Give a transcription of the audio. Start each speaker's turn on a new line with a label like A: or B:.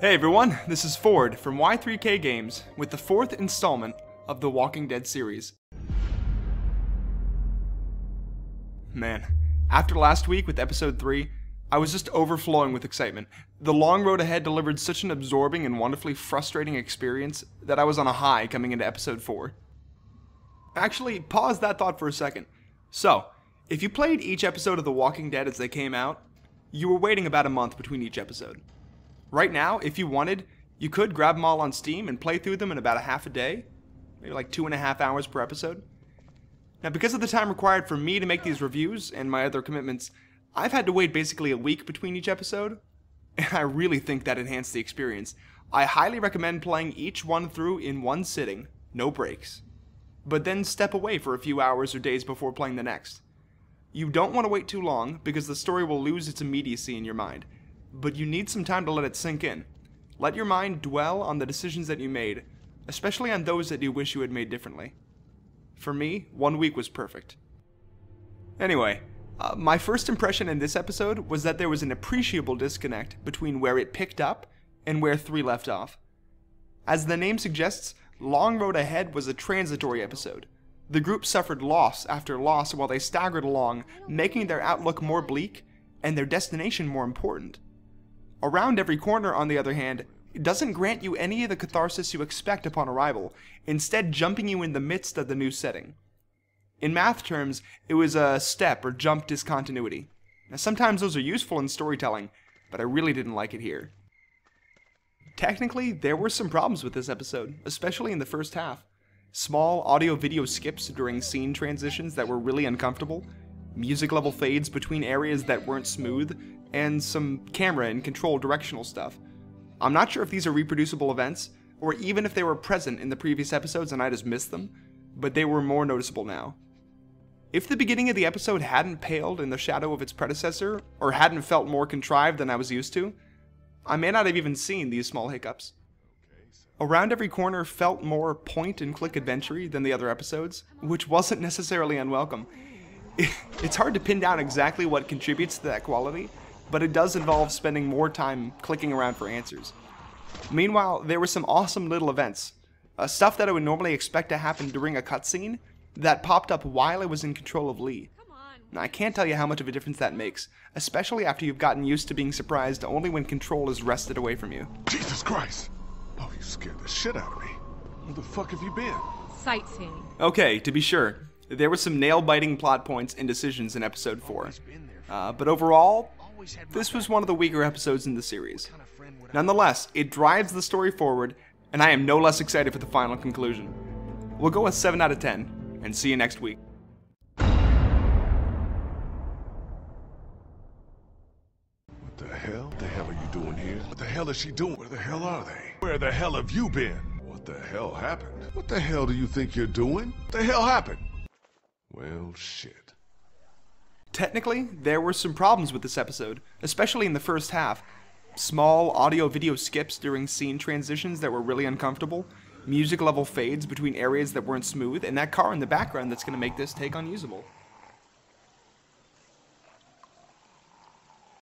A: Hey everyone, this is Ford from Y3K Games with the 4th installment of the Walking Dead series. Man, after last week with episode 3, I was just overflowing with excitement. The long road ahead delivered such an absorbing and wonderfully frustrating experience that I was on a high coming into episode 4. Actually, pause that thought for a second. So, if you played each episode of The Walking Dead as they came out, you were waiting about a month between each episode. Right now, if you wanted, you could grab them all on Steam and play through them in about a half a day, maybe like 2.5 hours per episode. Now, because of the time required for me to make these reviews and my other commitments, I've had to wait basically a week between each episode, and I really think that enhanced the experience. I highly recommend playing each one through in one sitting, no breaks, but then step away for a few hours or days before playing the next. You don't want to wait too long because the story will lose its immediacy in your mind, but you need some time to let it sink in. Let your mind dwell on the decisions that you made, especially on those that you wish you had made differently. For me, 1 week was perfect. Anyway, my first impression in this episode was that there was an appreciable disconnect between where it picked up and where 3 left off. As the name suggests, Long Road Ahead was a transitory episode. The group suffered loss after loss while they staggered along, making their outlook more bleak and their destination more important. Around Every Corner, on the other hand, doesn't grant you any of the catharsis you expect upon arrival, instead jumping you in the midst of the new setting. In math terms, it was a step or jump discontinuity. Now, sometimes those are useful in storytelling, but I really didn't like it here. Technically, there were some problems with this episode, especially in the first half. Small audio-video skips during scene transitions that were really uncomfortable, music-level fades between areas that weren't smooth, and some camera and control directional stuff. I'm not sure if these are reproducible events, or even if they were present in the previous episodes and I just missed them, but they were more noticeable now. If the beginning of the episode hadn't paled in the shadow of its predecessor, or hadn't felt more contrived than I was used to, I may not have even seen these small hiccups. Around Every Corner felt more point-and-click adventure-y than the other episodes, which wasn't necessarily unwelcome. It's hard to pin down exactly what contributes to that quality, but it does involve spending more time clicking around for answers. Meanwhile, there were some awesome little events, stuff that I would normally expect to happen during a cutscene, that popped up while I was in control of Lee. Now, I can't tell you how much of a difference that makes, especially after you've gotten used to being surprised only when control is wrested away from you.
B: Jesus Christ! Oh, you scared the shit out of me. Where the fuck have you been?
C: Sightseeing.
A: Okay, to be sure, there were some nail-biting plot points and decisions in episode 4. But overall, this was one of the weaker episodes in the series. Nonetheless, it drives the story forward, and I am no less excited for the final conclusion. We'll go with 7 out of 10, and see you next week.
B: What the hell? What the hell are you doing here? What the hell is she doing? Where the hell are they? Where the hell have you been? What the hell happened? What the hell do you think you're doing? What the hell happened? Well, shit.
A: Technically, there were some problems with this episode, especially in the first half. Small audio-video skips during scene transitions that were really uncomfortable, music-level fades between areas that weren't smooth, and that car in the background that's going to make this take unusable.